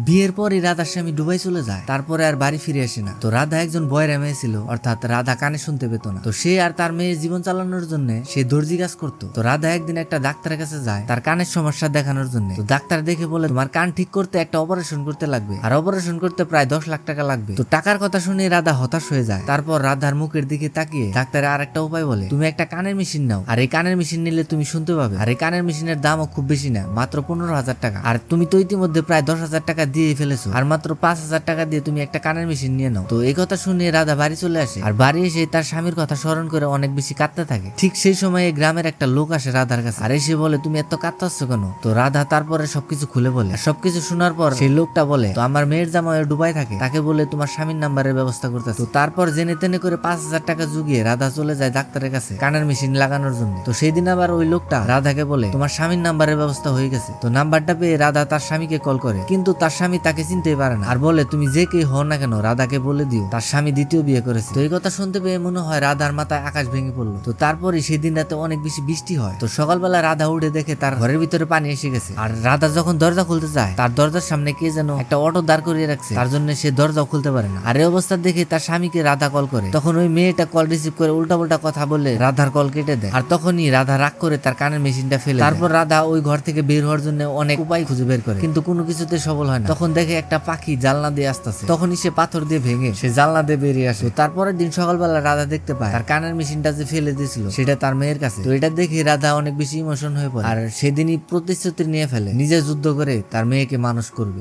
বিয়ের পরই রাধার স্বামী দুবাই চলে যায়, তারপরে আর বাড়ি ফিরে আসে না। তো রাধা একজন বয়রা মেয়ে ছিল, অর্থাৎ রাধা কানে শুনতে পেত না। তো সে আর তার মেয়ের জীবন চালানোর জন্য সে দর্জি কাজ করতো। তো রাধা একদিন একটা ডাক্তারের কাছে যায় তার কানের সমস্যা দেখানোর জন্য। তো ডাক্তার দেখে বলে, তোমার কান ঠিক করতে একটা অপারেশন করতে লাগবে, আর অপারেশন করতে প্রায় 10 লাখ টাকা লাগবে। তো টাকার কথা শুনে রাধা হতাশ হয়ে যায়। তারপর রাধার মুখের দিকে তাকিয়ে ডাক্তারের আর একটা উপায় বলে, তুমি একটা কানের মেশিন নাও, আর এই কানের মেশিন নিলে তুমি শুনতে পাবে। আর এই কানের মেশিনের দামও খুব বেশি না, মাত্র 15,000 টাকা। আর তুমি তো ইতিমধ্যে প্রায় 10,000 টাকা দিয়ে ফেলেছো, আর মাত্র 5,000 টাকা দিয়ে তুমি একটা কানের মেশিন নিয়ে নাও। তো এই কথা শুনে রাধা বাড়ি চলে আসে, আর বাড়ি এসে তার স্বামীর কথা স্মরণ করে অনেক বেশি কাঁদতে থাকে। ঠিক সেই সময় গ্রামের একটা লোক আসে রাধার কাছে, আর এসে বলে, তুমি এত কাঁদতেছো কেন? তো রাধা তারপরে সবকিছু খুলে বলে। আর সবকিছু শোনার পর সেই লোকটা বলে, তো আমার মেয়ের জামাই ডুবাই থাকে, তাকে বলে তোমার স্বামীর নাম্বারের ব্যবস্থা করতেছে। তো তারপর জেনে তেনে করে 5,000 টাকা জুগিয়ে রাধা চলে যায় ডাক্তারের কাছে কানের মেশিন লাগানোর জন্য। তো সেই দিন আবার ওই লোকটা রাধাকে বলে, তোমার স্বামীর নাম্বারের ব্যবস্থা হয়ে গেছে। তো নাম্বারটা পেয়ে রাধা তার স্বামীকে কল করে, কিন্তু তার স্বামী তাকে চিনতেই পারে না, আর বলে, তুমি যে কে হও না কেন রাধাকে বলে দিও তার স্বামী দ্বিতীয় বিয়ে করেছে। তো এই কথা শুনতে পেয়ে মনে হয় রাধার মাথায় আকাশ ভেঙে পড়লো। তো তারপরে সেদিন রাতে অনেক বেশি বৃষ্টি হয়। তো সকালবেলা রাধা উঠে দেখে তার ঘরের ভিতরে পানি এসে গেছে। আর রাধা যখন দরজা খুলতে যায়, তার দরজার সামনে কে যেন একটা অটো দাঁড় করিয়ে রাখছে, তার জন্য সে দরজাও খুলতে পারে না। আর এই অবস্থা দেখে তার স্বামীকে রাধা কল করে। তখন ওই মেয়েটা কল রিসিভ করে উল্টাপাল্টা কথা বলে রাধার কল কেটে দেয়। আর তখনই রাধা রাগ করে তার কানের মেশিনটা ফেলে। তারপর রাধা ওই ঘর থেকে বের হওয়ার জন্য অনেক উপায় খুঁজে বের করে, কিন্তু কোনো কিছুতে সফল হয় না। তখন দেখে একটা পাখি জানলা দিয়ে আসতেছে, তখনই সে পাথর দিয়ে ভেঙে সে জানলা দিয়ে বেরিয়ে আসে। তারপরের দিন সকালবেলা রাধা দেখতে পায় তার কানের মেশিনটা যে ফেলে দিয়েছিল সেটা তার মেয়ের কাছে। তো এটা দেখে রাধা অনেক বেশি ইমোশন হয়ে পড়ে, আর সেদিনই প্রতিশ্রুতি নিয়ে ফেলে নিজে যুদ্ধ করে তার মেয়েকে মানুষ করবে।